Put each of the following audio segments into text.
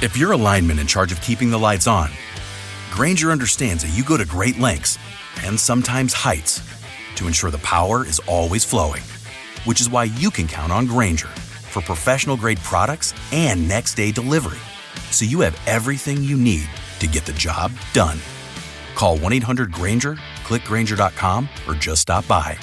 If you're a lineman in charge of keeping the lights on, Grainger understands that you go to great lengths and sometimes heights to ensure the power is always flowing, which is why you can count on Grainger for professional-grade products and next-day delivery, so you have everything you need to get the job done. Call 1-800-GRAINGER, click Grainger.com, or just stop by.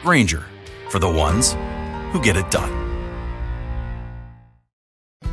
Grainger, for the ones who get it done.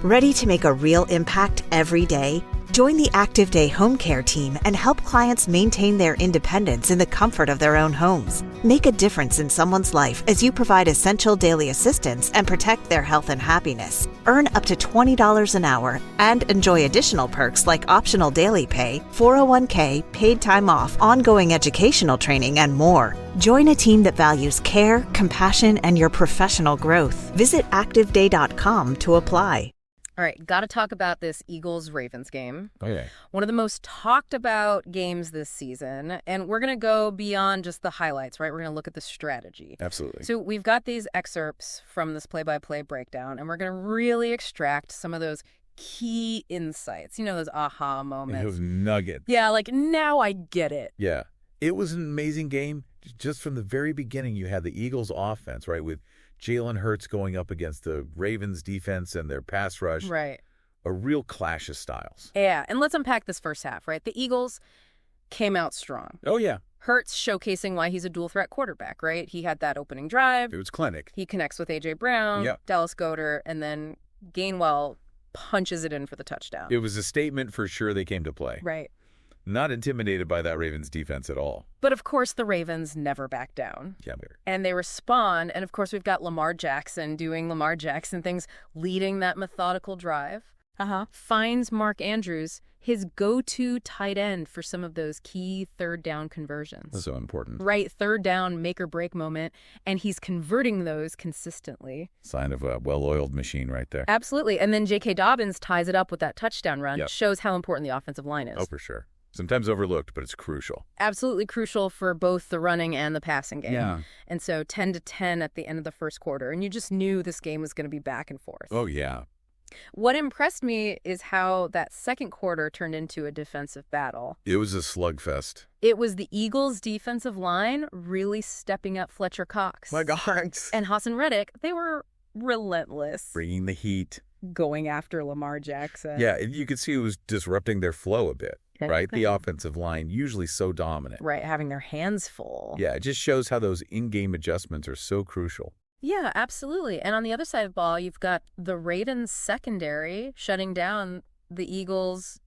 Ready to make a real impact every day? Join the Active Day Home Care team and help clients maintain their independence in the comfort of their own homes. Make a difference in someone's life as you provide essential daily assistance and protect their health and happiness. Earn up to $20 an hour and enjoy additional perks like optional daily pay, 401k, paid time off, ongoing educational training, and more. Join a team that values care, compassion, and your professional growth. Visit activeday.com to apply. All right, got to talk about this Eagles-Ravens game. Okay. One of the most talked about games this season, and we're going to go beyond just the highlights, right? We're going to look at the strategy. Absolutely. So we've got these excerpts from this play-by-play breakdown, and we're going to really extract some of those key insights, you know, those aha moments. Those nuggets. Yeah, like, now I get it. Yeah. It was an amazing game. Just from the very beginning, you had the Eagles offense, right, with Jalen Hurts going up against the Ravens defense and their pass rush. Right. A real clash of styles. Yeah, and let's unpack this first half, right? The Eagles came out strong. Oh, yeah. Hurts showcasing why he's a dual-threat quarterback, right? He had that opening drive. It was clinic. He connects with A.J. Brown, Yep. Dallas Goedert, and then Gainwell punches it in for the touchdown. It was a statement for sure they came to play. Right. Not intimidated by that Ravens defense at all. But, of course, the Ravens never back down. Yeah. And they respond, and, of course, we've got Lamar Jackson doing Lamar Jackson things, leading that methodical drive. Finds Mark Andrews, his go-to tight end for some of those key third down conversions. That's so important. Right, third down make-or-break moment, and he's converting those consistently. Sign of a well-oiled machine right there. Absolutely. And then J.K. Dobbins ties it up with that touchdown run. Yep. Shows how important the offensive line is. Oh, for sure. Sometimes overlooked, but it's crucial. Absolutely crucial for both the running and the passing game. Yeah. And so 10-10 at the end of the first quarter, and you just knew this game was going to be back and forth. Oh, yeah. What impressed me is how that second quarter turned into a defensive battle. It was a slugfest. It was the Eagles' defensive line really stepping up Fletcher Cox. My God. And Hassan Reddick. They were relentless. Bringing the heat. Going after Lamar Jackson. Yeah, you could see it was disrupting their flow a bit, right? The offensive line, usually so dominant. Right, having their hands full. Yeah, it just shows how those in-game adjustments are so crucial. Yeah, absolutely. And on the other side of the ball, you've got the Ravens secondary shutting down the Eagles'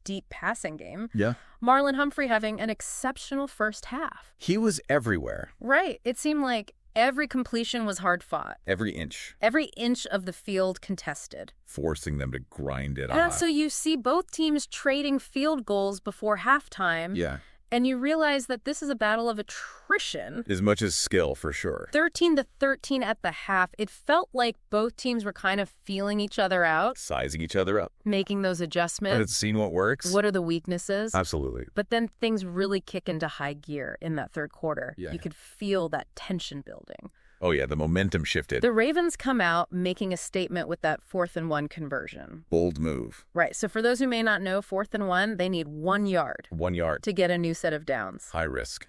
deep passing game. Yeah. Marlon Humphrey having an exceptional first half. He was everywhere. Right. It seemed like every completion was hard fought. Every inch. Every inch of the field contested. Forcing them to grind it And off. so you see both teams trading field goals before halftime. Yeah. And you realize that this is a battle of attrition. As much as skill, for sure. 13-13 at the half. It felt like both teams were kind of feeling each other out. Sizing each other up. Making those adjustments. And it's seen what works. What are the weaknesses? Absolutely. But then things really kick into high gear in that third quarter. Yeah. You could feel that tension building. Oh, yeah, the momentum shifted. The Ravens come out making a statement with that 4th-and-1 conversion. Bold move. Right. So for those who may not know, 4th-and-1, they need 1 yard. 1 yard. To get a new set of downs. High risk.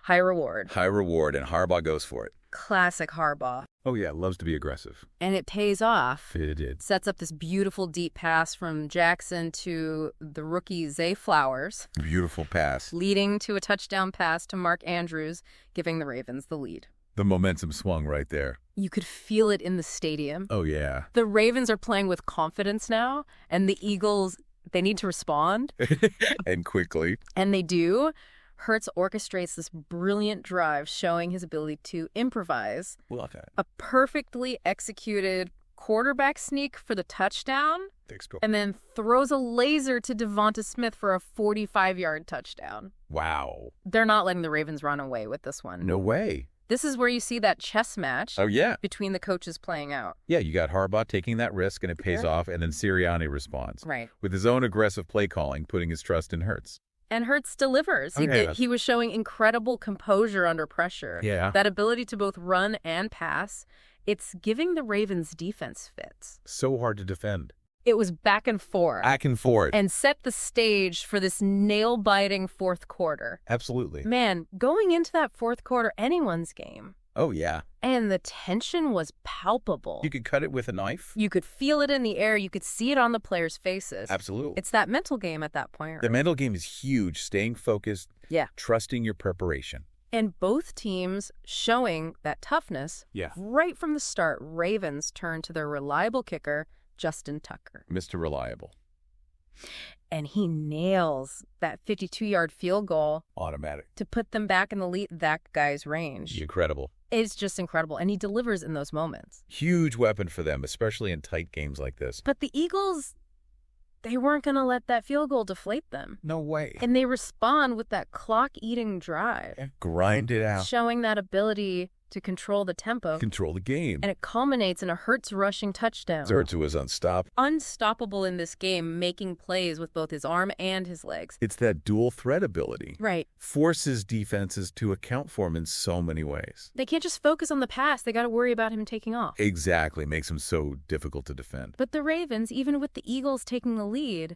High reward. High reward, and Harbaugh goes for it. Classic Harbaugh. Oh, yeah, loves to be aggressive. And it pays off. It did. Sets up this beautiful deep pass from Jackson to the rookie Zay Flowers. Beautiful pass. Leading to a touchdown pass to Mark Andrews, giving the Ravens the lead. The momentum swung right there. You could feel it in the stadium. Oh, yeah. The Ravens are playing with confidence now, and the Eagles, they need to respond. And quickly. And they do. Hurts orchestrates this brilliant drive, showing his ability to improvise. Love that. A perfectly executed quarterback sneak for the touchdown, and then throws a laser to Devonta Smith for a 45-yard touchdown. Wow. They're not letting the Ravens run away with this one. No way. This is where you see that chess match between the coaches playing out. Yeah, you got Harbaugh taking that risk, and it pays off, and then Sirianni responds. Right. With his own aggressive play calling, putting his trust in Hurts. And Hurts delivers. He was showing incredible composure under pressure. Yeah. That ability to both run and pass. It's giving the Ravens defense fits. So hard to defend. It was back and forth. Back and forth. And set the stage for this nail-biting fourth quarter. Absolutely. Man, going into that fourth quarter, anyone's game. Oh, yeah. And the tension was palpable. You could cut it with a knife. You could feel it in the air. You could see it on the players' faces. Absolutely. It's that mental game at that point. The mental game is huge. Staying focused. Yeah. Trusting your preparation. And both teams showing that toughness. Yeah. Right from the start, Ravens turned to their reliable kicker, Justin Tucker. Mr. Reliable. And he nails that 52-yard field goal. Automatic. To put them back in the lead, that guy's range. Incredible. It's just incredible. And he delivers in those moments. Huge weapon for them, especially in tight games like this. But the Eagles, they weren't going to let that field goal deflate them. No way. And they respond with that clock-eating drive. Yeah, grind it out. Showing that ability to control the tempo. Control the game. And it culminates in a Hurts rushing touchdown. Hurts was unstoppable. Unstoppable in this game, making plays with both his arm and his legs. It's that dual threat ability. Right. Forces defenses to account for him in so many ways. They can't just focus on the pass. They got to worry about him taking off. Exactly. Makes him so difficult to defend. But the Ravens, even with the Eagles taking the lead,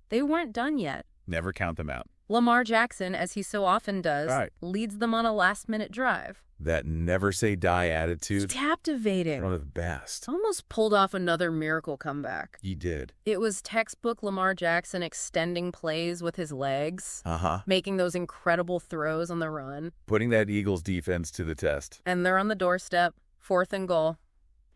they weren't done yet. Never count them out. Lamar Jackson, as he so often does, leads them on a last-minute drive. That never-say-die attitude. It's captivating. One of the best. Almost pulled off another miracle comeback. He did. It was textbook Lamar Jackson extending plays with his legs. Making those incredible throws on the run. Putting that Eagles defense to the test. And they're on the doorstep. 4th and goal.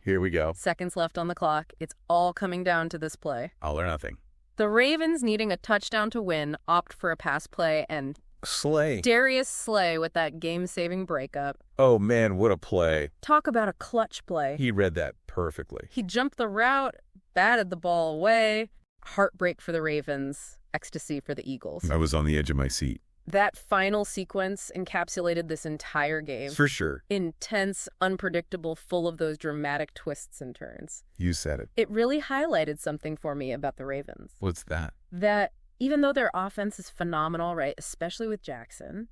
Here we go. Seconds left on the clock. It's all coming down to this play. All or nothing. The Ravens, needing a touchdown to win, opt for a pass play, and Slay. Darius Slay with that game-saving breakup. Oh, man, what a play. Talk about a clutch play. He read that perfectly. He jumped the route, batted the ball away. Heartbreak for the Ravens, ecstasy for the Eagles. I was on the edge of my seat. That final sequence encapsulated this entire game. For sure. Intense, unpredictable, full of those dramatic twists and turns. You said it. It really highlighted something for me about the Ravens. What's that? That even though their offense is phenomenal, right, especially with Jackson,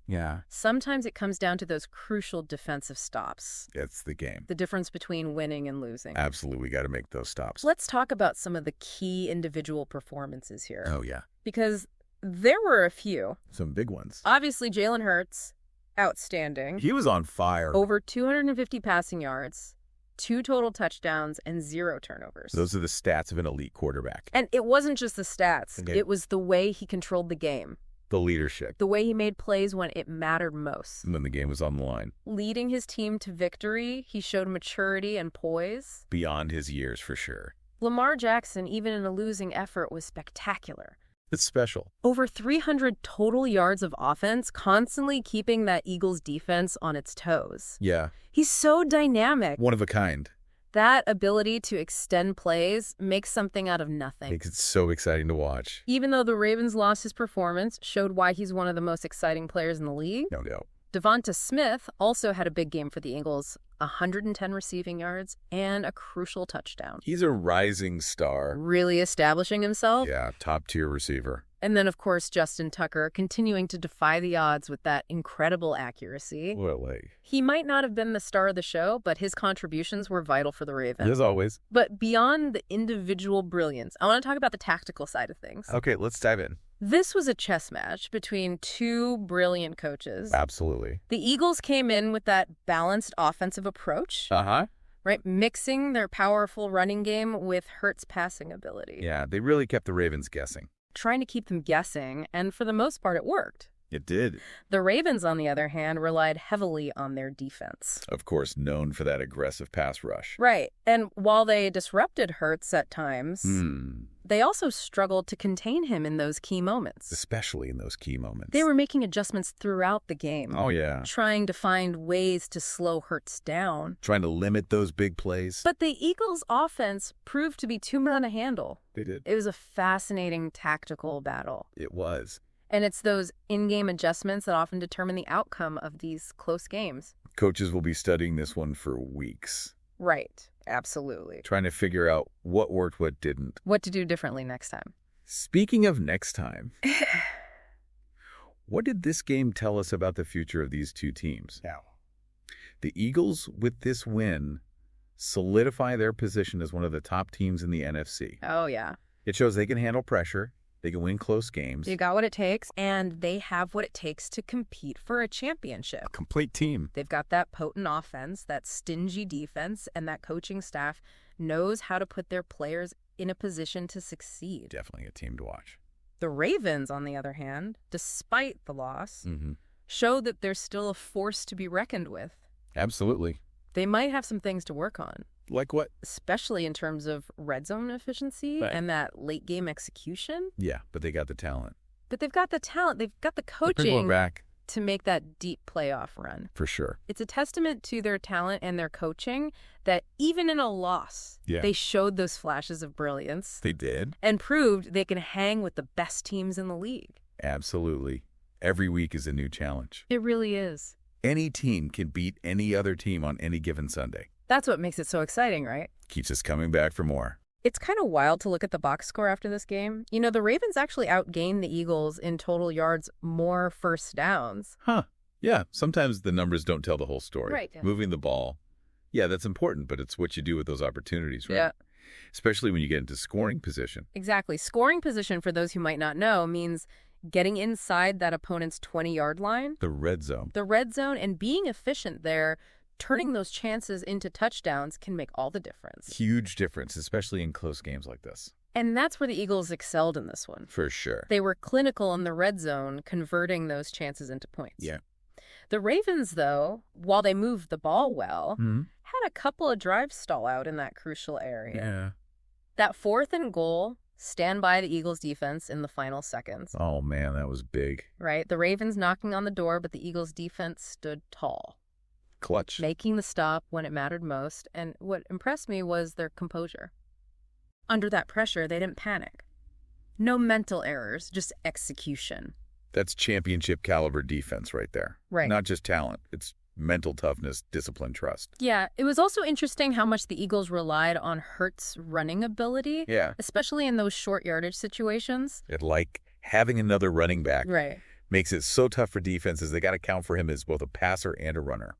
sometimes it comes down to those crucial defensive stops. It's the game. The difference between winning and losing. Absolutely, we got to make those stops. Let's talk about some of the key individual performances here. Oh, yeah. Because there were a few. Some big ones. Obviously, Jalen Hurts, outstanding. He was on fire. Over 250 passing yards, 2 total touchdowns, and 0 turnovers. Those are the stats of an elite quarterback. And it wasn't just the stats. Okay. It was the way he controlled the game. The leadership. The way he made plays when it mattered most. When the game was on the line. Leading his team to victory, he showed maturity and poise. Beyond his years, for sure. Lamar Jackson, even in a losing effort, was spectacular. It's special. Over 300 total yards of offense, constantly keeping that Eagles defense on its toes. Yeah. He's so dynamic. One of a kind. That ability to extend plays makes something out of nothing. Makes it so exciting to watch. Even though the Ravens lost his performance, showed why he's one of the most exciting players in the league. No doubt. Devonta Smith also had a big game for the Eagles, 110 receiving yards and a crucial touchdown. He's a rising star. Really establishing himself. Yeah, top-tier receiver. And then, of course, Justin Tucker continuing to defy the odds with that incredible accuracy. What a leg. He might not have been the star of the show, but his contributions were vital for the Ravens. As always. But beyond the individual brilliance, I want to talk about the tactical side of things. Okay, let's dive in. This was a chess match between 2 brilliant coaches. Absolutely. The Eagles came in with that balanced offensive approach. Right? Mixing their powerful running game with Hurts' passing ability. Yeah, they really kept the Ravens guessing. Trying to keep them guessing, and for the most part, it worked. It did. The Ravens, on the other hand, relied heavily on their defense. Of course, known for that aggressive pass rush. Right. And while they disrupted Hurts at times, they also struggled to contain him in those key moments. Especially in those key moments. They were making adjustments throughout the game. Oh, yeah. Trying to find ways to slow Hurts down. Trying to limit those big plays. But the Eagles' offense proved to be too much to handle. They did. It was a fascinating tactical battle. It was. And it's those in-game adjustments that often determine the outcome of these close games. Coaches will be studying this one for weeks. Right. Absolutely. Trying to figure out what worked, what didn't. What to do differently next time. Speaking of next time, what did this game tell us about the future of these two teams? Now, The Eagles, with this win, solidify their position as one of the top teams in the NFC. Oh, yeah. It shows they can handle pressure, they can win close games. You got what it takes, and they have what it takes to compete for a championship. A complete team. They've got that potent offense, that stingy defense, and that coaching staff knows how to put their players in a position to succeed. Definitely a team to watch. The Ravens, on the other hand, despite the loss, show that they're still a force to be reckoned with. Absolutely. They might have some things to work on. Like what? Especially in terms of red zone efficiency and that late game execution. Yeah, but they got the talent. But they've got the talent. They've got the coaching to make that deep playoff run. For sure. It's a testament to their talent and their coaching that even in a loss, they showed those flashes of brilliance. They did. And proved they can hang with the best teams in the league. Absolutely. Every week is a new challenge. It really is. Any team can beat any other team on any given Sunday. That's what makes it so exciting, right? Keeps us coming back for more. It's kind of wild to look at the box score after this game. You know, the Ravens actually outgained the Eagles in total yards, more first downs. Huh. Yeah, sometimes the numbers don't tell the whole story. Right. Yeah. Moving the ball, yeah, that's important, but it's what you do with those opportunities, right? Yeah. Especially when you get into scoring position. Exactly. Scoring position, for those who might not know, means getting inside that opponent's 20-yard line. The red zone. The red zone, and being efficient there, turning those chances into touchdowns can make all the difference. Huge difference, especially in close games like this. And that's where the Eagles excelled in this one. For sure. They were clinical in the red zone, converting those chances into points. Yeah. The Ravens, though, while they moved the ball well, had a couple of drives stall out in that crucial area. Yeah. That 4th and goal, stand by the Eagles' defense in the final seconds. Oh, man, that was big. Right? The Ravens knocking on the door, but the Eagles' defense stood tall. Clutch. Making the stop when it mattered most. And what impressed me was their composure. Under that pressure, they didn't panic. No mental errors, just execution. That's championship caliber defense right there. Right. Not just talent. It's mental toughness, discipline, trust. Yeah. It was also interesting how much the Eagles relied on Hurts' running ability. Yeah. Especially in those short yardage situations. It like having another running back. Right. Makes it so tough for defenses. They got to count for him as both a passer and a runner.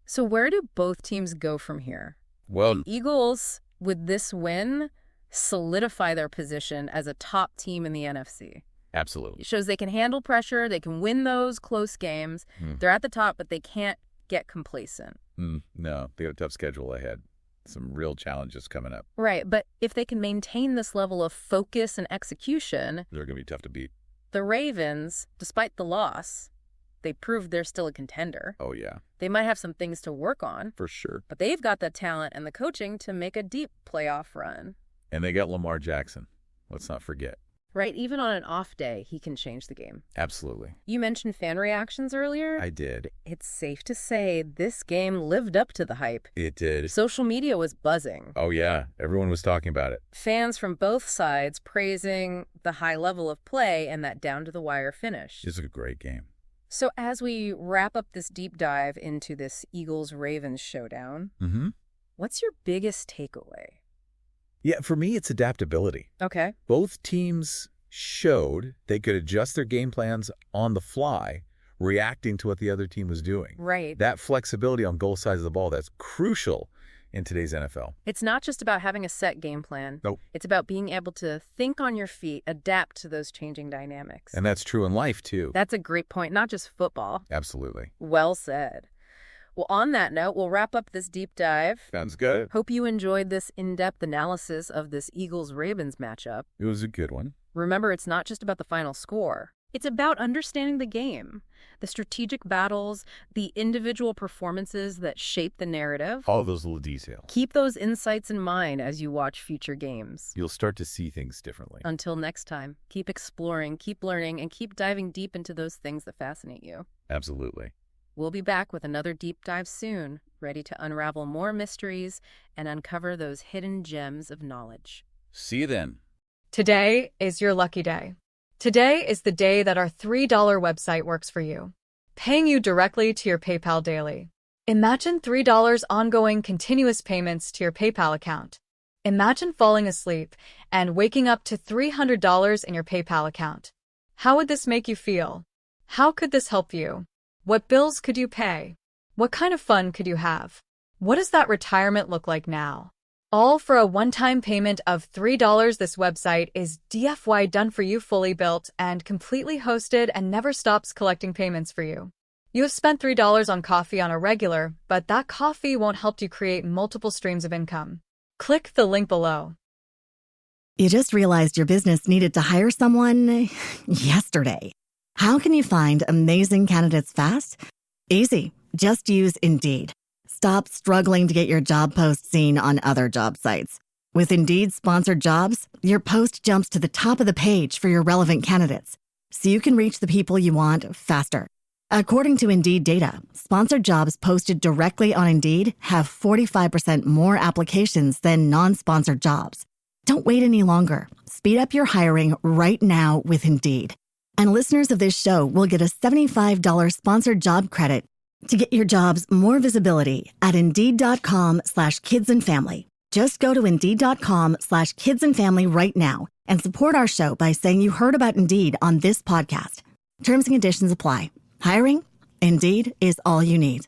So where do both teams go from here? Well, the Eagles, with this win, solidify their position as a top team in the NFC. Absolutely. It shows they can handle pressure. They can win those close games. They're at the top, but they can't get complacent. No, they got a tough schedule ahead. Some real challenges coming up. Right, but if they can maintain this level of focus and execution, they're going to be tough to beat. The Ravens, despite the loss, they proved they're still a contender. Oh, yeah. They might have some things to work on. For sure. But they've got the talent and the coaching to make a deep playoff run. And they got Lamar Jackson. Let's not forget. Right, even on an off day, he can change the game. Absolutely. You mentioned fan reactions earlier. I did. It's safe to say this game lived up to the hype. It did. Social media was buzzing. Oh, yeah. Everyone was talking about it. Fans from both sides praising the high level of play and that down-to-the-wire finish. It's a great game. So as we wrap up this deep dive into this Eagles-Ravens showdown, what's your biggest takeaway? Yeah, for me, it's adaptability. Okay. Both teams showed they could adjust their game plans on the fly, reacting to what the other team was doing. Right. That flexibility on both sides of the ball, that's crucial in today's NFL. It's not just about having a set game plan. Nope. It's about being able to think on your feet, adapt to those changing dynamics. And that's true in life, too. That's a great point, not just football. Absolutely. Well said. Well, on that note, we'll wrap up this deep dive. Sounds good. Hope you enjoyed this in-depth analysis of this Eagles-Ravens matchup. It was a good one. Remember, it's not just about the final score. It's about understanding the game, the strategic battles, the individual performances that shape the narrative. All those little details. Keep those insights in mind as you watch future games. You'll start to see things differently. Until next time, keep exploring, keep learning, and keep diving deep into those things that fascinate you. Absolutely. We'll be back with another deep dive soon, ready to unravel more mysteries and uncover those hidden gems of knowledge. See you then. Today is your lucky day. Today is the day that our $3 website works for you, paying you directly to your PayPal daily. Imagine $3 ongoing continuous payments to your PayPal account. Imagine falling asleep and waking up to $300 in your PayPal account. How would this make you feel? How could this help you? What bills could you pay? What kind of fun could you have? What does that retirement look like now? All for a one-time payment of $3. This website is DFY done for you, fully built and completely hosted, and never stops collecting payments for you. You have spent $3 on coffee on a regular, but that coffee won't help you create multiple streams of income. Click the link below. You just realized your business needed to hire someone yesterday. How can you find amazing candidates fast? Easy. Just use Indeed. Stop struggling to get your job post seen on other job sites. With Indeed sponsored jobs, your post jumps to the top of the page for your relevant candidates, so you can reach the people you want faster. According to Indeed data, sponsored jobs posted directly on Indeed have 45% more applications than non-sponsored jobs. Don't wait any longer. Speed up your hiring right now with Indeed. And listeners of this show will get a $75 sponsored job credit to get your jobs more visibility at Indeed.com/kidsandfamily. Just go to Indeed.com/kidsandfamily right now and support our show by saying you heard about Indeed on this podcast. Terms and conditions apply. Hiring? Indeed is all you need.